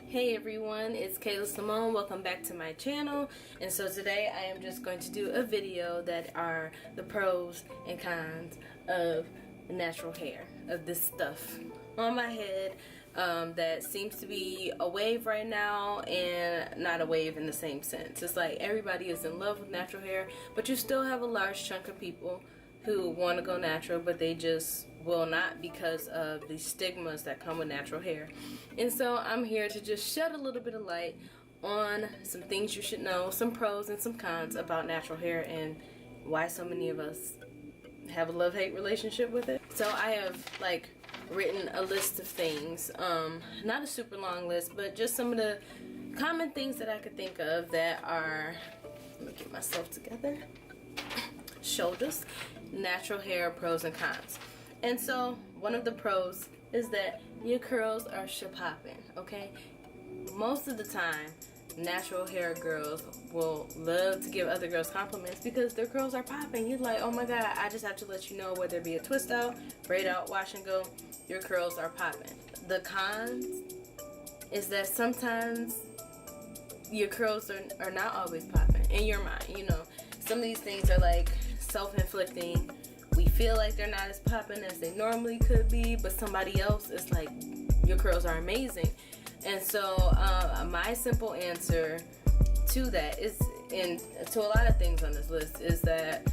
Hey everyone, it's Kayla Symone. Welcome back to my channel. And so today I am just going to do a video that are the pros and cons of natural hair, of this stuff on my head that seems to be a wave right now and not a wave in the same sense. It's like everybody is in love with natural hair, but you still have a large chunk of people who want to go natural, but they just will not because of the stigmas that come with natural hair. And so I'm here to just shed a little bit of light on some things you should know, some pros and some cons about natural hair and why so many of us have a love-hate relationship with it. So I have written a list of things, not a super long list, but just some of the common things that I could think of that are, let me get myself together, shoulders, natural hair pros and cons. And so one of the pros is that your curls are popping, okay? Most of the time, natural hair girls will love to give other girls compliments because their curls are popping. You're like, oh my god, I just have to let you know, whether it be a twist out, braid out, wash and go, your curls are popping. The cons is that sometimes your curls are not always popping in your mind. You know, some of these things are like self-inflicting. We feel like they're not as popping as they normally could be, but somebody else is like, your curls are amazing. And so my simple answer to that is, and to a lot of things on this list, is that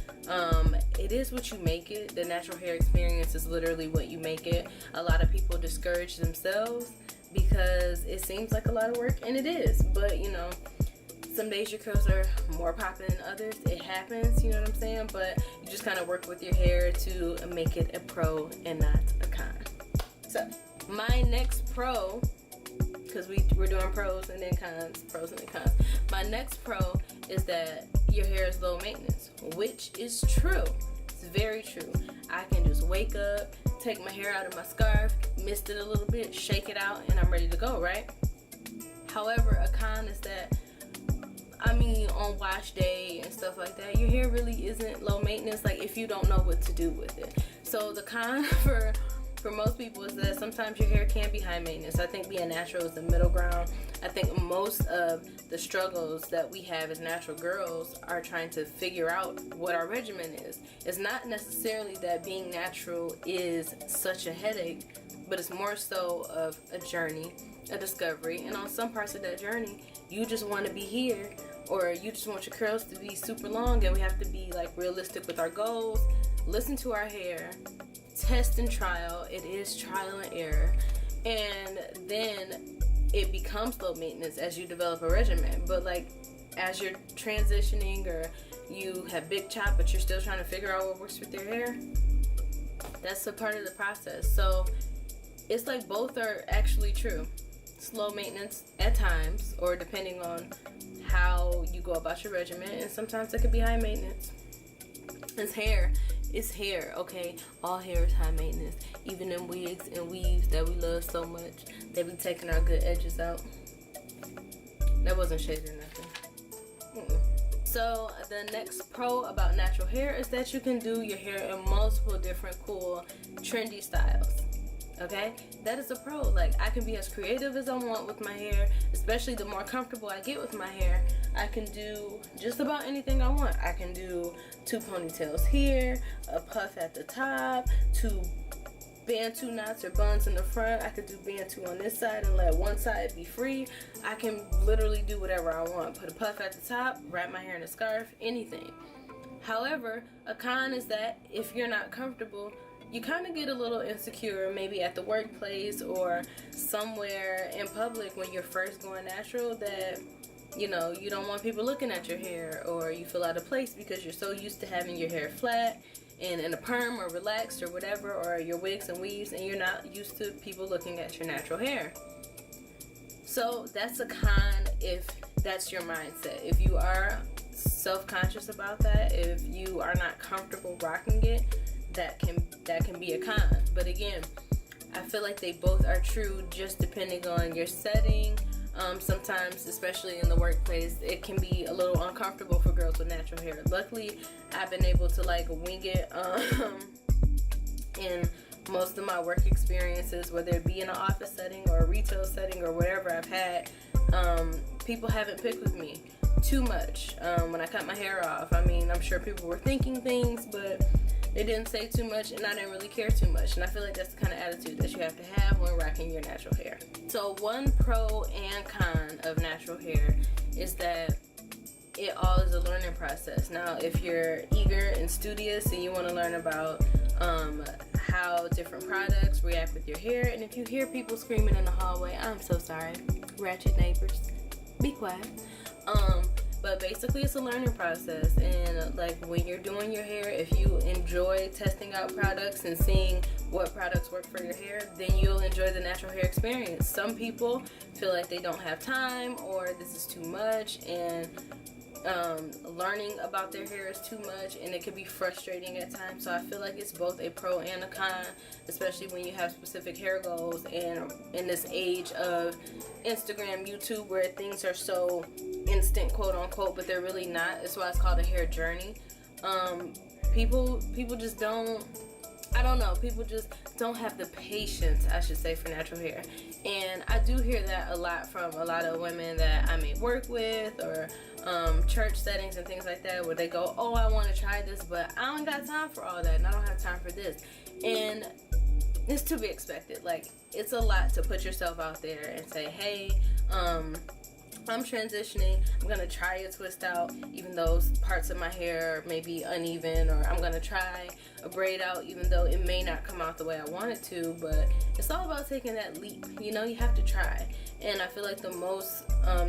it is what you make it. The natural hair experience is literally what you make it. A lot of people discourage themselves because it seems like a lot of work, and it is, but you know, some days your curls are more popping than others. It happens, you know what I'm saying? But you just kind of work with your hair to make it a pro and not a con. So my next pro, because we're doing pros and then cons, pros and then cons. My next pro is that your hair is low maintenance, which is true. It's very true. I can just wake up, take my hair out of my scarf, mist it a little bit, shake it out, and I'm ready to go, right? However, a con is that, on wash day and stuff like that, your hair really isn't low maintenance, like if you don't know what to do with it. So the con for most people is that sometimes your hair can be high maintenance. I think being natural is the middle ground. I think most of the struggles that we have as natural girls are trying to figure out what our regimen is. It's not necessarily that being natural is such a headache, but it's more so of a journey, a discovery, and on some parts of that journey, you just want to be here, or you just want your curls to be super long, and we have to be like realistic with our goals, listen to our hair, test and trial. It is trial and error, and then it becomes low maintenance as you develop a regimen. But like as you're transitioning, or you have big chop but you're still trying to figure out what works with your hair, that's a part of the process. So it's like both are actually true. Slow maintenance at times, or depending on how you go about your regimen, and sometimes it could be high maintenance. It's hair, okay? All hair is high maintenance. Even in wigs and weaves that we love so much, they be taking our good edges out. That wasn't shade or nothing. So the next pro about natural hair is that you can do your hair in multiple different cool, trendy styles. Okay, that is a pro. Like, I can be as creative as I want with my hair, especially the more comfortable I get with my hair. I can do just about anything I want. I can do 2 ponytails here, a puff at the top, 2 bantu knots or buns in the front. I could do bantu on this side and let one side be free. I can literally do whatever I want. Put a puff at the top, wrap my hair in a scarf, anything. However, a con is that if you're not comfortable, you kind of get a little insecure, maybe at the workplace or somewhere in public when you're first going natural, that you know, you don't want people looking at your hair, or you feel out of place because you're so used to having your hair flat and in a perm or relaxed or whatever, or your wigs and weaves, and you're not used to people looking at your natural hair. So that's a con if that's your mindset. If you are self-conscious about that, if you are not comfortable rocking it, that can be a con. But again, I feel like they both are true, just depending on your setting. Sometimes, especially in the workplace, it can be a little uncomfortable for girls with natural hair. Luckily, I've been able to like wing it in most of my work experiences, whether it be in an office setting or a retail setting or whatever I've had, people haven't picked with me too much. When I cut my hair off, I mean, I'm sure people were thinking things, but it didn't say too much, and I didn't really care too much. And I feel like that's the kind of attitude that you have to have when rocking your natural hair. So one pro and con of natural hair is that it all is a learning process. Now, if you're eager and studious and you want to learn about how different products react with your hair, and if you hear people screaming in the hallway, I'm so sorry, ratchet neighbors, be quiet. But basically it's a learning process, and like when you're doing your hair, if you enjoy testing out products and seeing what products work for your hair, then you'll enjoy the natural hair experience. Some people feel like they don't have time, or this is too much, and learning about their hair is too much, and it can be frustrating at times. So I feel like it's both a pro and a con, especially when you have specific hair goals, and in this age of Instagram, YouTube, where things are so instant, quote unquote, but they're really not. That's why it's called a hair journey. People just don't, I don't know, people just don't have the patience, I should say, for natural hair. And I do hear that a lot from a lot of women that I may work with, or church settings and things like that, where they go, oh, I want to try this, but I don't got time for all that, and I don't have time for this. And it's to be expected. Like, it's a lot to put yourself out there and say, hey, I'm transitioning, I'm gonna try a twist out, even though parts of my hair may be uneven, or I'm gonna try a braid out, even though it may not come out the way I want it to. But it's all about taking that leap. You know, you have to try. And I feel like the most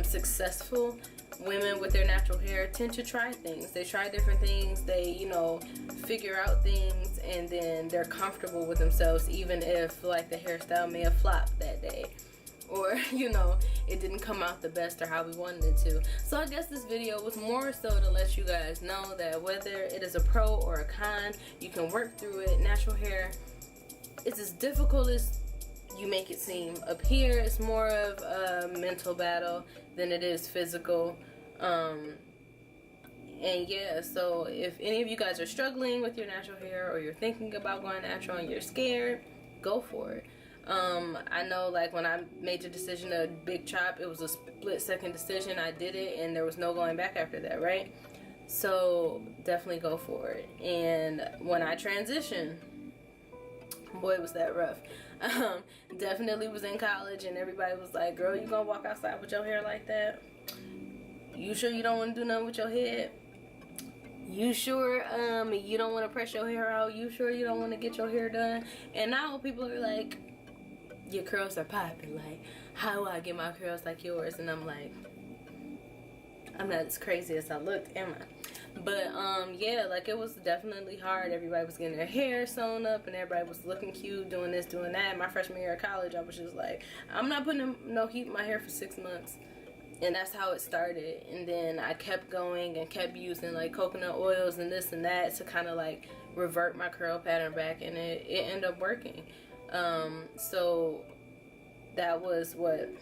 successful women with their natural hair tend to try things. They try different things, they, you know, figure out things, and then they're comfortable with themselves, even if like the hairstyle may have flopped that day, or, you know, it didn't come out the best or how we wanted it to. So I guess this video was more so to let you guys know that whether it is a pro or a con, you can work through it. Natural hair, it's as difficult as you make it seem. Up here, it's more of a mental battle than it is physical. And yeah, so if any of you guys are struggling with your natural hair, or you're thinking about going natural and you're scared, go for it. I know, like, when I made the decision to big chop, it was a split-second decision. I did it, and there was no going back after that, right? So definitely go for it. And when I transitioned, boy, was that rough. Definitely was in college, and everybody was like, girl, you gonna walk outside with your hair like that? You sure you don't want to do nothing with your head? You sure you don't want to press your hair out? You sure you don't want to get your hair done? And now people are like, your curls are popping. Like, how do I get my curls like yours? And I'm like, I'm not as crazy as I looked, am I? But yeah, like, it was definitely hard. Everybody was getting their hair sewn up, and everybody was looking cute, doing this, doing that. My freshman year of college, I was just like, I'm not putting no heat in my hair for 6 months. And that's how it started. And then I kept going and kept using like coconut oils and this and that to kind of like revert my curl pattern back, and it ended up working. So that was what,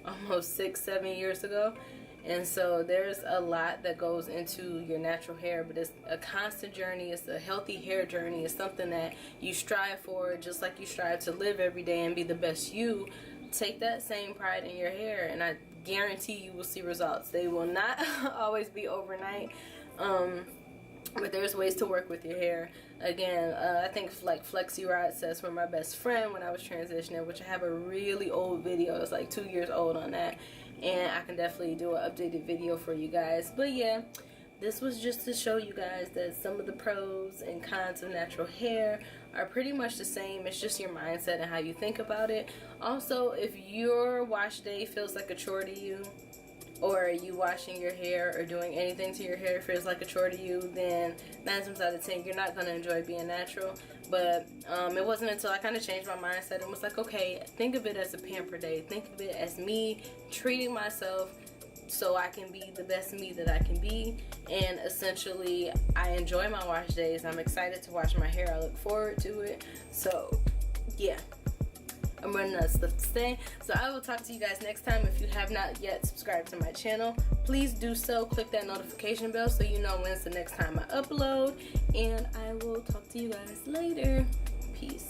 almost 6-7 years ago. And so there's a lot that goes into your natural hair, but it's a constant journey. It's a healthy hair journey. It's something that you strive for, just like you strive to live every day and be the best you. Take that same pride in your hair, and I guarantee you will see results. They will not always be overnight, but there's ways to work with your hair. Again, I think like Flexi Rod says for my best friend when I was transitioning, which I have a really old video. It's like 2 years old on that, and I can definitely do an updated video for you guys. But yeah, this was just to show you guys that some of the pros and cons of natural hair are pretty much the same. It's just your mindset and how you think about it. Also, if your wash day feels like a chore to you, or you washing your hair or doing anything to your hair feels like a chore to you, then 9 times out of 10 you're not going to enjoy being natural. But it wasn't until I kind of changed my mindset and was like, okay, think of it as a pamper day. Think of it as me treating myself so I can be the best me that I can be. And essentially, I enjoy my wash days. I'm excited to wash my hair. I look forward to it. So yeah, I'm running out of stuff to say. So I will talk to you guys next time. If you have not yet subscribed to my channel, please do so. Click that notification bell so you know when's the next time I upload. And I will talk to you guys later. Peace.